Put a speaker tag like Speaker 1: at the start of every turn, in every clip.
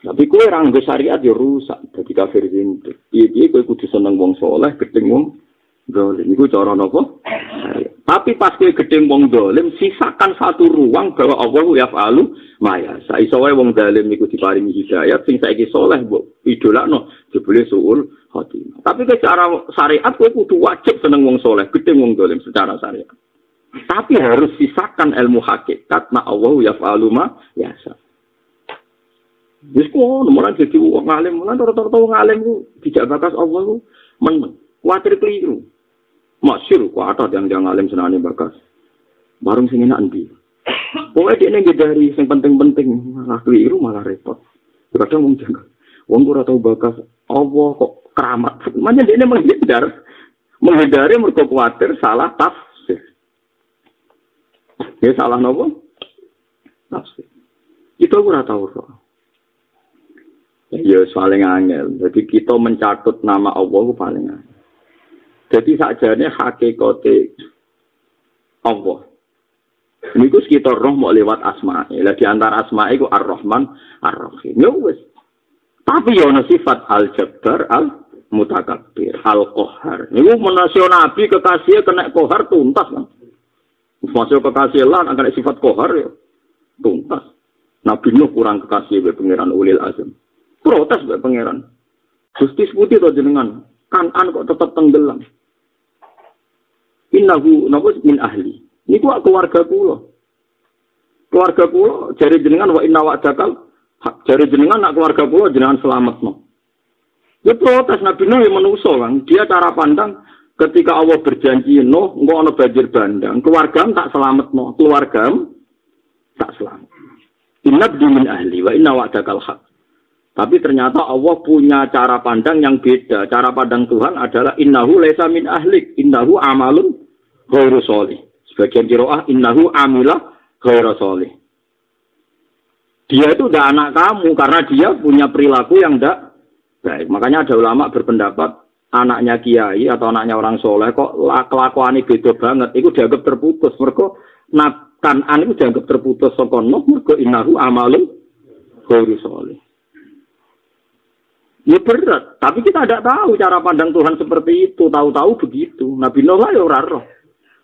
Speaker 1: Tapi kowe ora nggo syariat ya rusak dadi kafir zindik. Piye-piye kowe kudu seneng wong saleh, gedeng wong zalim. Iku cara napa? Tapi pas kowe gedeng wong zalim, sisakan satu ruang bahwa Allah yaf'alu ma yasha. Iso wae wong zalim niku diparingi hidayah, sing saiki saleh mbok idolakno jebule suul khotimah. Tapi secara syariat kowe kudu wajib seneng wong saleh, gedeng wong zalim secara syariat. Tapi harus sisakan ilmu hakikat na Allah yaf'alu ma yasha. Wis kok mulai jadi wong alim, mulai rata-rata wong alim ku dijak bakas Allah ku men kuwatir keliru. Masyhur ku ada yang alim senane bakas. Bareng sing enak endi. Pokoke dekne ngedari sing penting-penting, malah keliru malah repot. Kadang wong janggal. Wong ora tau bakas Allah kok keramat. Manya dekne menghindari mergo kuwatir salah tafsir. Ya salah napa? Tafsir. Itu ora tau roh. Ya paling angel. Jadi kita mencatut nama Allah paling angel. Jadi sakjane hakikate Allah. Niku sekitar roh mau lewat asma'i. Lah di antara asma'i ku Ar-Rahman, Ar-Rahim. Ya wis. Tapi ya ana sifat Al-Jabbar, Al-Mutakabbir, Al-Qahhar. Niku menasio nabi kekasih kena qahar tuntas kan. Masuk kekasih lan akan sifat qahar ya tuntas. Nabi Nuh kurang kekasih be pangeran Ulil Azm. Protes be pangeran. Gusti putih to jenengan. Kanan kok tetap tenggelam. Innahu napa min ahli. Niku keluarga kula. Keluarga kula jare jenengan wa inna wa'dakal jare jenengan nak keluarga kula jenengan selametno. Ya protes Nabi Nuh yang menungso kan. Dia cara pandang ketika Allah berjanji Nuh engko ana banjir bandang, keluargam tak selametno, keluargam tak selamat. Inna min ahli wa inna wa'dakal haq. Tapi ternyata Allah punya cara pandang yang beda. Cara pandang Tuhan adalah innahu laisa min ahlik, innahu amalun ghairu sholih. Sebagian qiraah innahu amila ghairu sholih. Dia itu udah anak kamu karena dia punya perilaku yang tidak baik. Makanya ada ulama berpendapat anaknya kiai atau anaknya orang soleh kok kelakuannya beda banget. Itu dianggap terputus. Mereka Kan'an itu dianggap terputus saka Nuh mergo innahu amalun ghairu sholih. Ya berat, tapi kita tidak tahu cara pandang Tuhan seperti itu. Tahu-tahu begitu. Nabi Nuh lah ya ora roh.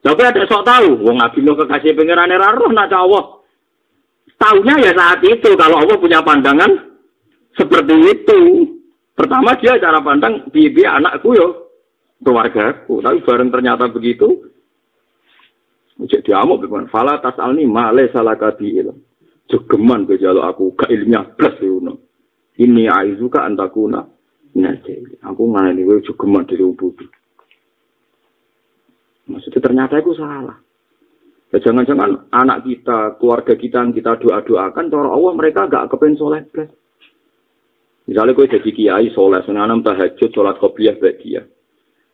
Speaker 1: Tapi ada sok tahu, wong Nabi Nuh kekasih pangeran ora roh nak Allah. Taunya ya saat itu kalau Allah punya pandangan seperti itu. Pertama dia cara pandang bibi anakku yo keluargaku. Tapi bareng ternyata begitu. Jadi amuk bagaimana? Fala tasalni ma laysa laka bi ilm. Jogeman kowe njaluk aku gak ilmiah blas ngono. Ini aizuka antakuna minajil. Aku ngene kowe jogeman dari ubud. Maksudnya ternyata itu salah. Ya, jangan-jangan anak kita, keluarga kita yang kita doa-doakan, cara Allah mereka gak kepengen soleh blas. Misalnya kowe jadi kiai soleh, senanam tahajud, sholat qobliyah ba'diyah.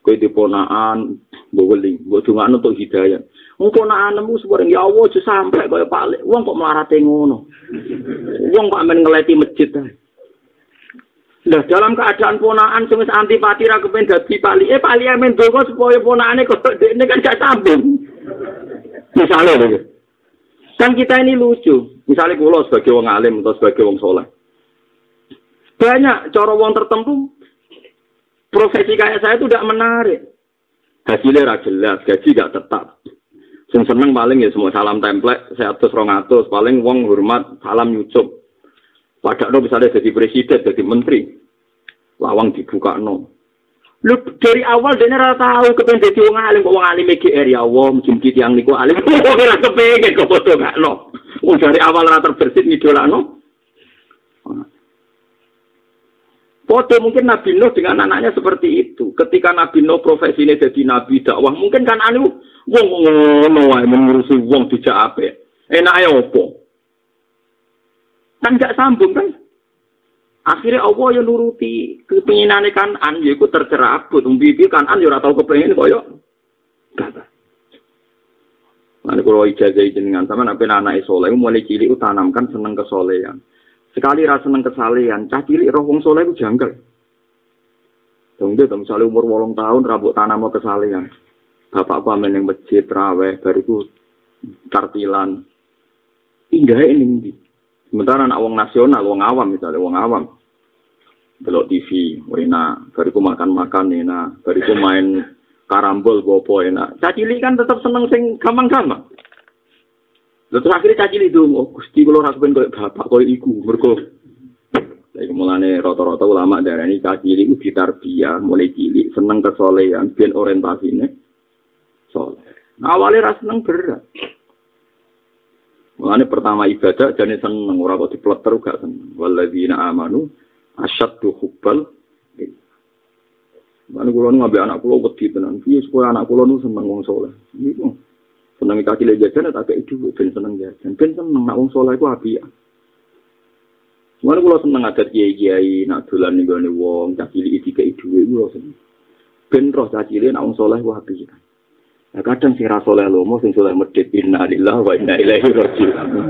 Speaker 1: Kowe diponaan, mbok mbok dongakno untuk hidayah. Ponakanmu sebareng ya Allah aja sampai kaya Pak. Wong kok mlarate ngono. Wong kok men ngeleti masjid ae. Lah dalam keadaan ponakan sing wis antipati ra kepen dadi pali. Pali men donga supaya ponakane kok dekne kan gak sambung. Misalnya lho. Kan kita ini lucu. Misalnya kula sebagai wong alim atau sebagai wong soleh. Banyak cara wong tertentu profesi kayak saya itu tidak menarik. Hasilnya ra jelas, gaji gak tetap. Sing seneng paling ya semua salam template 100-200, paling wong hormat salam nyucup. Padahal misalnya jadi presiden, jadi menteri, lawang dibuka no. Lu dari awal dia nggak tahu kepengen jadi wong alim, kok wong alim GR ya Allah, mungkin kita yang niku alim, kira kepengen kok bodoh nggak no. Dari awal rata terbersih idola no. Foto mungkin Nabi Nuh dengan anaknya seperti itu. Ketika Nabi Nuh profesinya jadi nabi dakwah, mungkin kan anu wong ngono wae mengurusi wong dijak apik. Enake opo? Kan gak sambung kan? Akhirnya Allah yang nuruti kepinginane Kan'an yaiku tercerabut. Bibi Kan'an ya ora tau kepengin kaya gak. Lan kula ijazah jenengan sampean anake saleh mulai cilik tanamkan seneng kesolehan. Sekali rasa seneng kesalehan, cah cilik roh wong saleh ku janggal. Dong dia misalnya umur 8 tahun rambut tanam kesalehan. Bapakku amen ning masjid raweh bariku tartilan. Indah ini. Sementara anak wong nasional, wong awam misalnya, wong awam. Delok TV, enak. Bariku makan-makan enak. Bariku main karambol, bopo enak. Cacili kan tetap seneng sing gampang-gampang. Terus akhirnya cacili itu, oh Gusti kalau rasakan kayak bapak, kayak iku, mergo. Jadi mulane rata-rata ulama daerah ini cacili itu ditarbiyah, mulai cilik, seneng kesolehan, biar orientasinya soleh. Nah, awalnya rasa seneng berat. Mulane pertama ibadah jane seneng ora kok dipleter gak seneng. Walladzina amanu asyaddu hubbal. Mulane kula nu ambek anak kula wedi tenan. Piye supaya anak kula nu seneng wong saleh. Niku. Seneng kaki jajan tak kei dhuwit ben seneng jajan. Ben seneng nak wong saleh ku apik. Mulane kula seneng adat kiai-kiai nak dolan ning gone wong cah cilik dikei dhuwit kula seneng. Ben roh cah cilik nak wong saleh ku apik. Nah, kadang sing ra saleh lomo sing saleh medhit innalillahi wa inna ilaihi raji'un.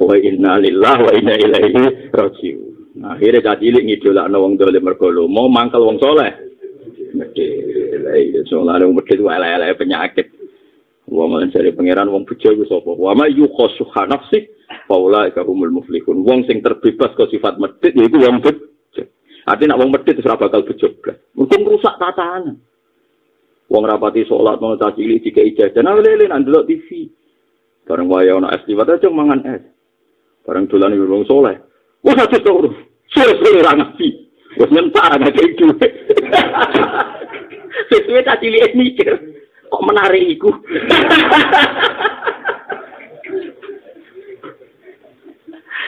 Speaker 1: Wa inna lillahi wa inna ilaihi raji'un. Nah, akhire cilik ngidolakno wong dolim mergo lomo mangkel wong saleh. Medhit. Lah saleh wong medhit elek-elek penyakit. Wong mencari pangeran wong bejo iku sapa? Wa may yuqashu nafsi faulaika humul muflihun. Wong sing terbebas ke sifat medhit yaiku wong bejo. Artinya nek wong medhit wis ora bakal bejo blas. Mungkin rusak tatanan. Wong rapati sholat mau cacili jika ijazah, nah lele nandelok TV. Bareng waya ana es liwat aja mangan es. Bareng dolan wong soleh. Wah satu turu. Sore-sore ra ngapi. Wis nyentak ana itu. Sesuai cacili mikir. Kok menarik iku.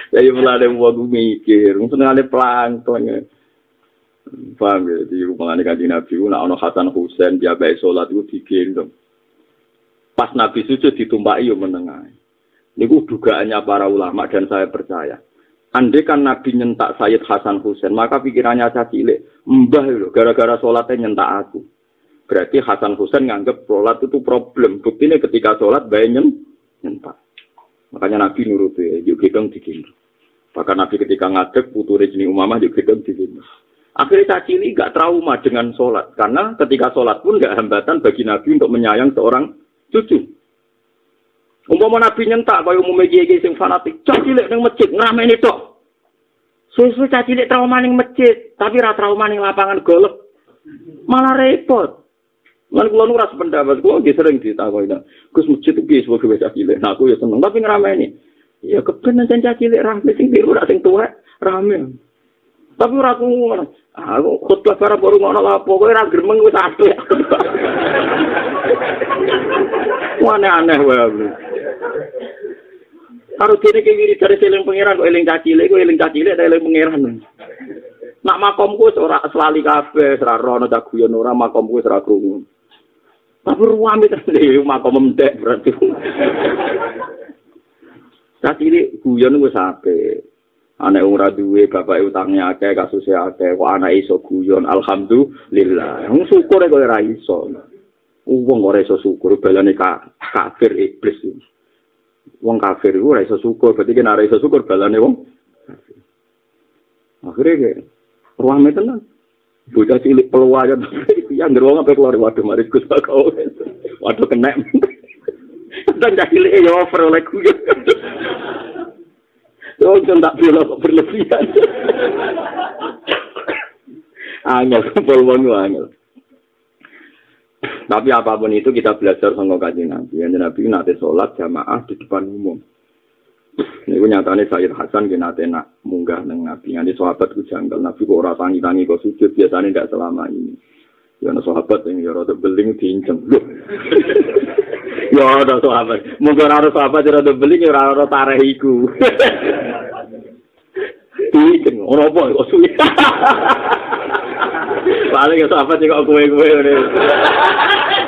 Speaker 1: Jadi mulane wong mikir, mung senengane plankton. Paham ya, di rumah Kanjeng Nabi nak ana Hasan Husain dia bae salat iku digendong. Pas Nabi sujud ditumpaki yo menengae. Niku dugaannya para ulama dan saya percaya. Andai kan Nabi nyentak Sayyid Hasan Husain, maka pikirannya cilik, mbah lho gara-gara salatnya nyentak aku. Berarti Hasan Husain nganggep salat itu problem. Buktinya ketika salat bae nyentak. Makanya Nabi nuruti, yo gedong digendong. Bahkan Nabi ketika ngadeg putune jeneng Umamah yo gedong digendong. Akhirnya cacili nggak trauma dengan sholat. Karena ketika sholat pun nggak hambatan bagi Nabi untuk menyayang seorang cucu. Umpama Nabi nyentak, kaya umumnya kiai sing fanatik. Cacili nang masjid, ngrameni tok. Susu cacili trauma ning masjid. Tapi ra trauma ning lapangan golf. Malah repot. Lan kula nu ora sependapat, kula nggih sering ditakoni. Gus masjid itu piye sebagai cacili? Nah aku ya seneng, tapi ngrameni. Ya keben nang cacili rame sing biru ra sing tuwek rame. Tapi ora ngono. Aku khotbah barang baru ngono lha apa kowe ora gremeng wis apik. Aneh-aneh wae. Karo dene ki wiri dari eling pangeran kok eling cacile, kok eling cacile eling pangeran. Nak makomku wis ora selali kabeh, ora rono cah guyon ora makomku wis ora krungu. Tapi ruame tenan makom mendek berarti. Cacile guyon wis apik. Anak ora duwe bapak utangnya akeh kasuse akeh kok anak iso guyon alhamdulillah wong syukur kok ora iso wong ora iso syukur balane kafir iblis wong kafir ora iso syukur berarti nek ora iso syukur balane wong akhirnya ruame tenan bocah cilik peluang yang ngeruang sampai keluar waduh mari Gus kau waduh kena dan cilik ya over oleh guyon. Oh, tak belok berlebihan. Angel, polwan angel. Tapi apapun itu kita belajar sama Kanjeng Nabi. Kanjeng Nabi nate sholat jamaah di depan umum. Ini nyatanya Sayyid Hasan nate nak munggah nang Nabi. Nanti sahabat ku janggal. Nabi kok ora tangi-tangi kok sujud biasanya tidak selama ini. Ya ana sahabat yang ya rada beling diinceng. Ya ada sahabat. Mungkin ada sahabat yang rada beling ya ora tareh iku. Diinceng ora apa kok suwi. Paling ya sahabat kok kowe-kowe ngene.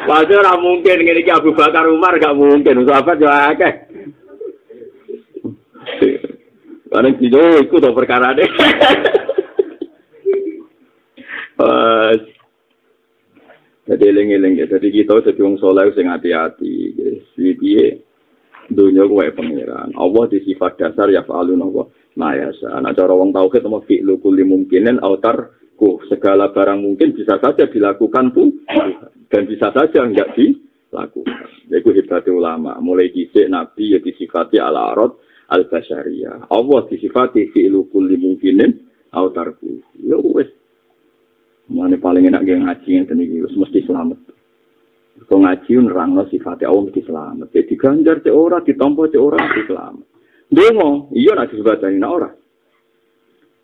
Speaker 1: Wajar ora mungkin ngene iki Abu Bakar Umar gak mungkin. Sahabat yo akeh. Karena itu tuh perkara deh. Jadi eling-eling ya. Jadi kita jadi wong saleh sing hati-hati. Piye dunya kuwi pangeran. Allah di sifat dasar ya fa'alun Allah. Nah ya, ana cara wong tauhid mau fi'lu kulli mungkinin autar segala barang mungkin bisa saja dilakukan tuh dan bisa saja enggak dilakukan. Iku hebatnya ulama. Mulai dhisik Nabi ya disifati ala arad al-basyariyah. Allah disifati fi'lu kulli mungkinin au tarku. Ya wis. Mane paling enak ge ngaji ngene iki wis mesti selamat. Kok ngaji nerangno sifate Allah mesti selamat. Jadi ganjar cek ora ditampa cek ora mesti selamat. Dongo, iya nek disebutani nek ora.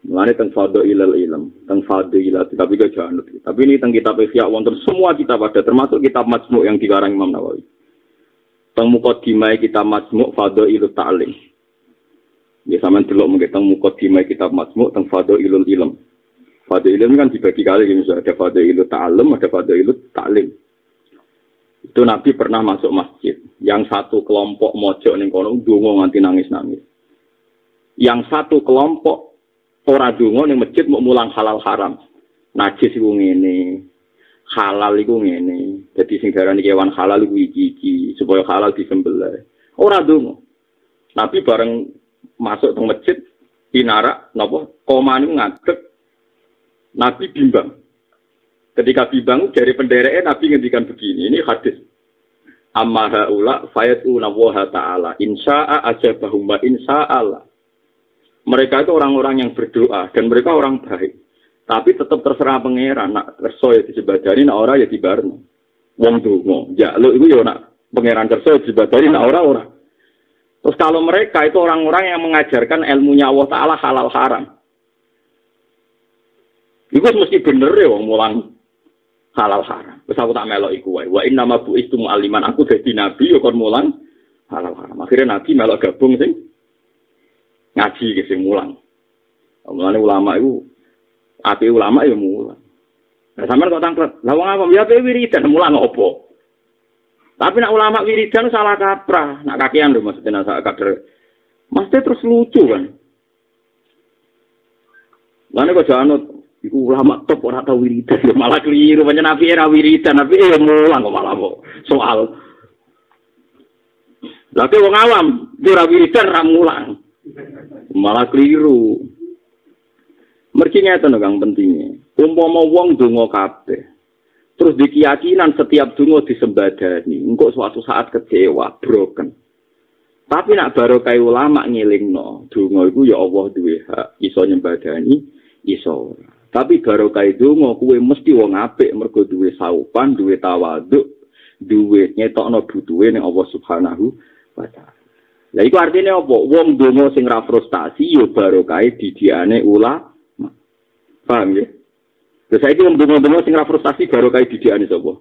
Speaker 1: Mulane teng fadhailul ilm, teng fadhailat tapi gak janut. Tapi ini teng kitab Ihya wonten semua kitab ada termasuk kitab Majmu' yang dikarang Imam Nawawi. Teng muqaddimah kitab Majmu' Fadhailut Ta'lim. Ya sampean delok mengke teng muqaddimah kitab Majmu' teng Fadhailul Ilm. Fadhailul Ilm kan dibagi kali misalnya ada Fadhailut Ta'allum, ada Fadhailut Ta'lim. Itu Nabi pernah masuk masjid. Yang satu kelompok mojok ning kono ndonga nganti nangis-nangis. Yang satu kelompok ora ndonga ning masjid mau mulang halal haram. Najis iku ngene. Halal iku ngene. Dadi sing darani kewan halal iku iki supaya halal disembelih. Ora ndonga. Nabi bareng masuk teng masjid pinarak napa komane ngadeg. Nabi bimbang. Ketika bimbang dari pendereke Nabi ngendikan begini, ini hadis. Amma haula fayatuna wa ta'ala insya'a ajabahum wa insya'ala. Mereka itu orang-orang yang berdoa dan mereka orang baik. Tapi tetap terserah pangeran, nak kersa ya disebadani, nak ora ya dibarno. Wong donga, njaluk iku ya nak pangeran kersa ya disebadani, nak ora. Terus kalau mereka itu orang-orang yang mengajarkan ilmunya Allah Ta'ala halal haram. Iku mesti bener ya wong mulang halal haram. Wis aku tak melok iku wae. Wa inna ma bu'istu mu'alliman. Aku dadi nabi ya kon mulang halal haram. Akhirnya nabi melok gabung sing ngaji ke sing mulang. Mulane ulama iku ape ulama ya mulang. Nah sampean kok tangklet. Lah wong awam ya ape wiridan mulang opo? Tapi nak ulama wiridan salah kaprah. Nak kakean lho maksudnya sak kader. Mesti terus lucu kan. Lane kok janut iku ulama top ora tau wiridan malah keliru pancen nabi era wiridan tapi ya mulang kok malah kok soal lha wong awam ora wiridan ra mulang malah keliru mergi ngeten Kang pentingnya umpama wong donga kabeh terus dikeyakinan setiap donga disembadani engko suatu saat kecewa broken tapi nak barokah ulama ngilingno donga iku ya Allah duwe hak iso nyembadani iso tapi barokah donga kuwe mesti wong apik mergo duwe saupan, duwe tawaduk, duwe nyetokno butuhe ning Allah Subhanahu wa taala. Lah iku artine apa? Wong donga sing ra frustasi ya barokah didikane ulama. Paham ya? Terus saiki wong donga sing ra frustasi barokah didikane sapa?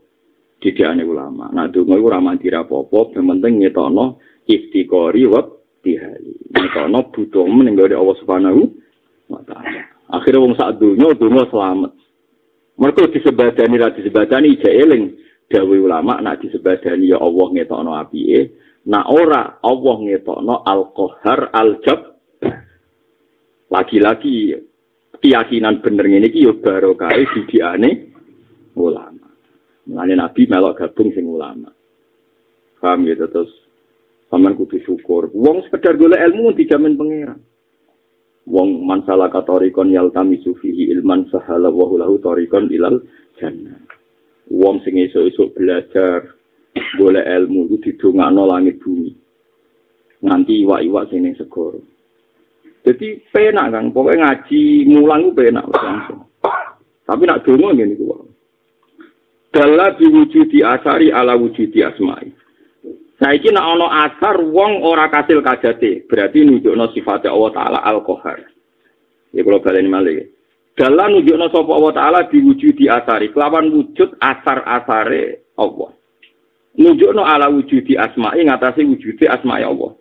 Speaker 1: Didikane ulama. Nah donga iku ora mandi ra apa-apa, penting nyetokno istiqori wa tihali. Nyetokno butuh ning Allah Subhanahu wa taala. Akhirnya wong sak donya selamat. Mergo disebadani ra disebadani ijek eling dawuh ulama nek disebadani ya Allah ngetokno apike, nek ora Allah ngetokno al-qahar al-jab. Lagi-lagi keyakinan bener ngene iki ya barokah didikane ulama. Mulane Nabi melok gabung sing ulama. Paham ya terus sampean kudu syukur. Wong sekedar golek ilmu dijamin pangeran. Wong man salaka tariqon yaltamisu fihi ilman sahala wa lahu tariqon ilal jannah. Wong sing esuk-esuk belajar golek ilmu iku didongakno langit bumi. Nganti iwak-iwak sing ning segara. Jadi penak kan, pokoke ngaji mulang ku penak langsung. Tapi nak donga ngene iku wae. Dalla diwujudi asari ala wujudi asma'i. Saiki nek ana asar wong ora kasil kajate, berarti nunjukno sifat Allah Taala Al-Qahar. Ya kula baleni malih. Dalam nunjukno sapa Allah Taala diwujudi asari, kelawan wujud asar-asare Allah. Nunjukno ala wujudi asma'i ngatasi wujudi asma'i Allah.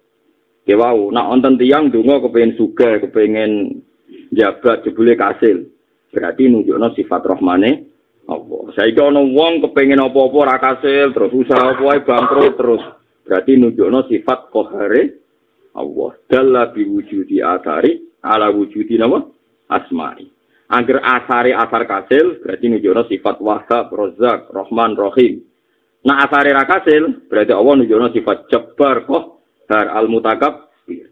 Speaker 1: Ya wau, nek wonten tiyang donga kepengin sugih, kepengin jabat jebule kasil. Berarti nunjukno sifat rahmane Allah. Saiki ana wong kepengin apa-apa ora kasil, terus usaha apa wae bangkrut terus. Berarti nunjukno sifat qahare Allah. Dalla bi wujudi asari ala wujudi nama asma'i. Angger asare asar kasil berarti nunjukno sifat Wahhab, Razzaq, Rahman, Rahim. Nah asare ra kasil berarti Allah nunjukno sifat Jabbar, Qahhar, Al-Mutakabbir.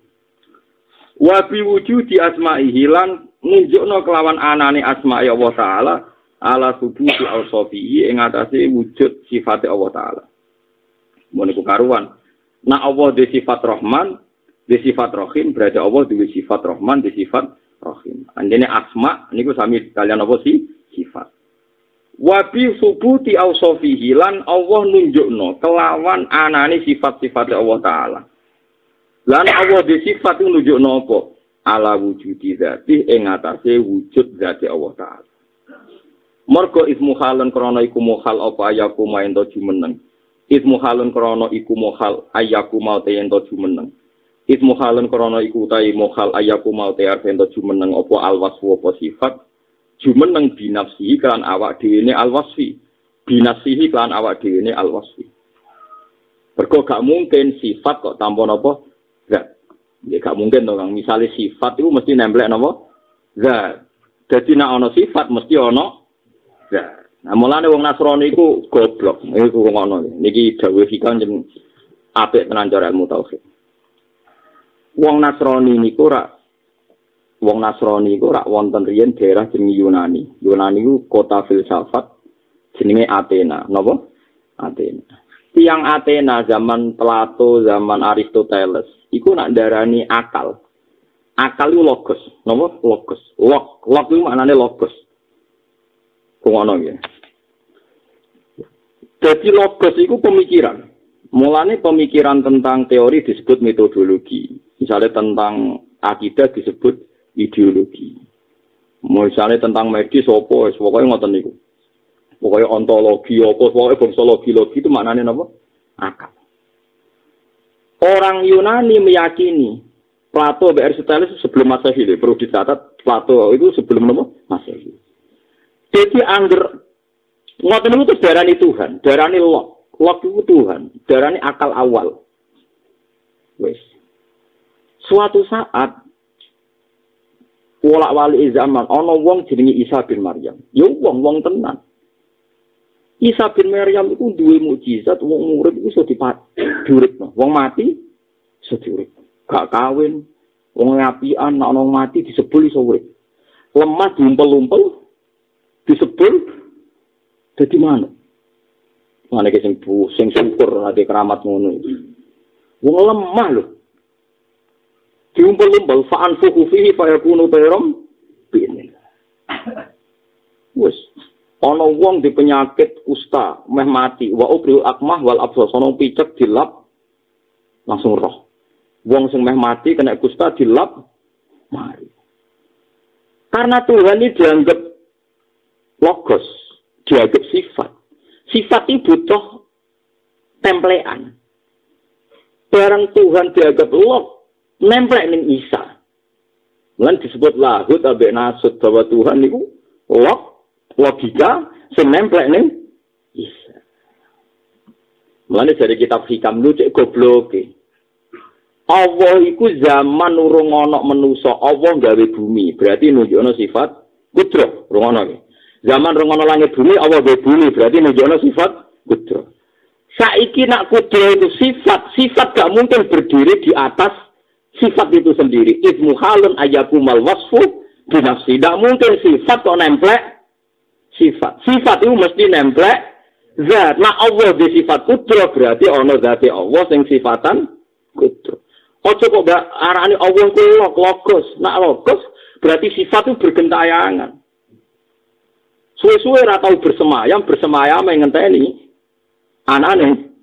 Speaker 1: Wa bi wujudi asma'ihi lan nunjukno kelawan anane asma'i Allah taala ala subuti al-sofi'i ing atase wujud sifat Allah taala. Moniku karuan. Nah Allah di sifat Rahman, di sifat Rahim berarti Allah di sifat Rahman di sifat Rahim. Andene asma niku sami kalian apa sih sifat. Wa bi subuti ausofihi lan Allah nunjukno kelawan anane sifat-sifat Allah taala. Lan Allah di sifat itu nunjukno apa? Ala wujudi dzati ing atase wujud dzati Allah taala. Mergo ismu halun krana iku muhal apa ayaku maento jumeneng. Ismu halun krana iku muhal ayaku mau te ento jumeneng. Ismu halun krana iku utahe muhal ayaku mau te ento jumeneng apa alwasfu apa sifat jumeneng binafsihi kan awak dhewe alwasfi. Binafsihi kan awak dhewe alwasfi. Mergo gak mungkin sifat kok tanpa napa zat. Ya gak mungkin to Kang. Misale sifat itu mesti nemplek napa zat. Dadi nek ana sifat mesti ana zat. Nah, mulane wong Nasrani iku goblok. Iku ngono. Niki dawuh hikam jeneng apik tenan cara ilmu tauhid. Wong Nasrani niku rak wonten riyen daerah jeneng Yunani. Yunani iku kota filsafat jenenge Athena. Napa? Athena. Tiang Athena zaman Plato, zaman Aristoteles iku nak darani akal. Akal iku logos. Napa? Logos. Log iku maknane logos. Ngono ya. Jadi logos itu pemikiran. Mulane pemikiran tentang teori disebut metodologi. Misalnya tentang akidah disebut ideologi. Misalnya tentang medis apa, pokoknya ngoten niku. Pokoknya ontologi apa, pokoknya bangsa logi itu maknanya apa? Akal. Orang Yunani meyakini Plato dan Aristoteles sebelum Masehi, perlu dicatat Plato itu sebelum apa? Masehi. Jadi angger ngoten niku terus darani Tuhan, darani log itu Tuhan, darani akal awal. Wes. Suatu saat wolak-walik zaman ana wong jenenge Isa bin Maryam. Ya wong tenan. Isa bin Maryam iku duwe mukjizat, wong urip iku iso diuripno. Wong mati iso diurip. Gak kawin, wong ngapian nek ana mati disebul iso urip. Lemah diumpel-umpel disebul dadi mana? Mana sing syukur ade keramat ngono. Wong lemah lho. Diumpel-umpel fa'an fuhu fihi fayakunu tayram bin. Wes ana wong di penyakit kusta meh mati wa ubril akmah wal absar sono picek dilap langsung roh. Wong sing meh mati kena kusta dilap mari. Karena Tuhan ini dianggap logos, dianggap sifat. Sifat itu butuh templean. Barang Tuhan dianggap log, nemplek ning Isa. Lan disebut lahut ambek nasut bahwa Tuhan itu logika sing nemplek ning Isa. Mulane dari kitab hikam lu cek gobloke. Allah iku zaman urung ana manusa, Allah gawe bumi, berarti nunjukno sifat kudrat, urung ana iki. Zaman rengono langit bumi, Allah gawe bumi, berarti nunjukno sifat kudrat. Saiki nak kudrat itu sifat gak mungkin berdiri di atas sifat itu sendiri. Ismu halun ayakumal wasfu binafsi. Gak mungkin sifat kok nemplek sifat. Sifat itu mesti nemplek zat. Nah Allah di sifat kudrat, berarti ono zati Allah sing sifatan kudrat. Ojo kok gak arani Allah ku logos. Nak logos berarti sifat itu bergentayangan. Suwe-suwe ra tau bersemayam ngenteni anane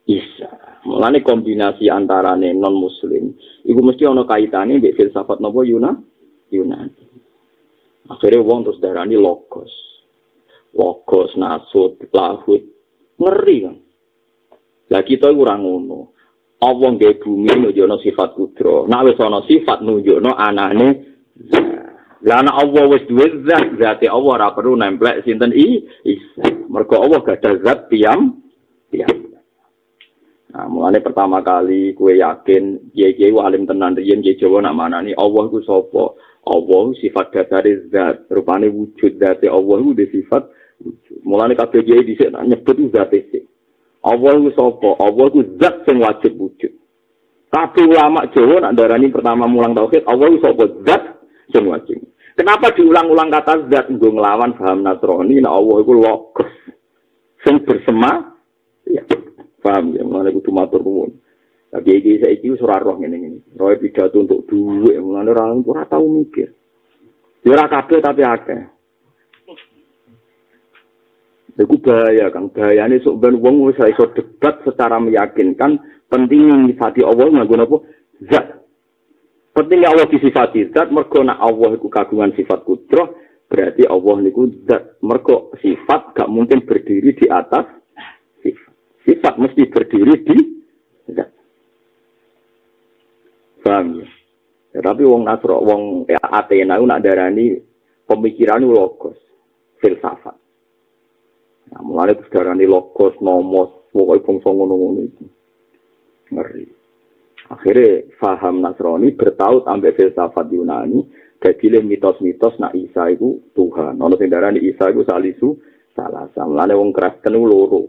Speaker 1: Isa. Mulane kombinasi antarane non muslim iku mesti ana kaitane mbek filsafat napa Yunani. Akhire wong terus darani logos. Logos nasut lahut ngeri kan. Lah kita ora ngono. Allah nggawe bumi nunjukno sifat kudro. Nek wis ana sifat nunjukno anane lah ana Allah wis duwe zat Allah ora perlu nemplek sinten Isa. Mergo Allah gak ada zat piyam. Nah, mulane pertama kali kue yakin kiai alim tenan riyen kiai Jawa nak manani Allah ku sapa? Allah sifat dasare zat, rupane wujud zat Allah ku sifat wujud. Mulane kabeh kiai dhisik nyebut zat sik. Allah ku sapa? Allah ku zat sing wajib wujud. Kabeh ulama Jawa nak darani pertama mulang tauhid Allah ku sapa? Zat sing wajib. Kenapa diulang-ulang kata zat nggo nglawan paham Nasrani nek Allah iku logos sing bersema ya paham ya mulane kudu matur nuwun Tapi iki saiki wis ora roh ngene-ngene. Roe pidato untuk duit, mulane ora tau mikir. Ya ora kabeh tapi akeh. Iku bahaya kan, bahayane sok ben wong wis iso debat secara meyakinkan penting nyifati Allah nganggo napa? Zat. Penting Allah disifati zat mergo nek Allah iku kagungan sifat kudrah, berarti Allah niku zat. Mergo sifat gak mungkin berdiri di atas sifat. Sifat mesti berdiri di zat. Paham ya? Ya, tapi wong Nasro, wong Athena nak darani pemikiran logos, filsafat. Nah, mulai darani logos, nomos, pokoknya bangsa ngono-ngono itu. Ngeri. Akhirnya faham Nasrani bertaut ambek filsafat Yunani, jadi mitos-mitos nak Isa itu Tuhan. Ono sing darani Isa itu salisu salasa. Mulane wong Kristen loro.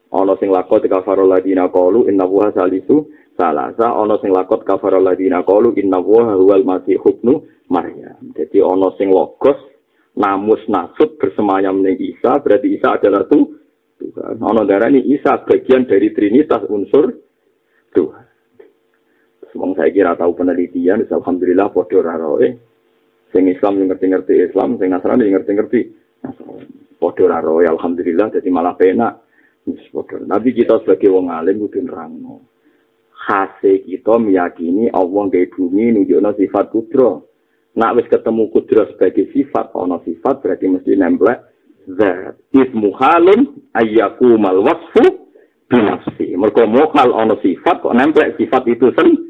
Speaker 1: Ono sing lakot kafarul ladina qalu innahu salisu salasa, ono sing lakot kafarul ladina qalu innahu huwal masih ibnu Maryam. Jadi ono sing logos namus nasut bersemayam ning Isa, berarti Isa adalah Tuhan. Ono darani Isa bagian dari trinitas unsur Tuhan. Wong saya kira tahu penelitian, alhamdulillah padha ora roe. Sing Islam ngerti-ngerti Islam, sing Nasrani ngerti-ngerti Nasrani. Padha ora roe alhamdulillah jadi malah penak. Nabi kita sebagai wong alim kudu nerangno. Khase kita meyakini Allah gawe bumi nunjukno sifat kudro. Nak wis ketemu kudro sebagai sifat, ana sifat berarti mesti nemplek zat. Ismu halun ayyakumal wasfu binafsi. Mergo mokal ana sifat kok nemplek sifat itu sendiri.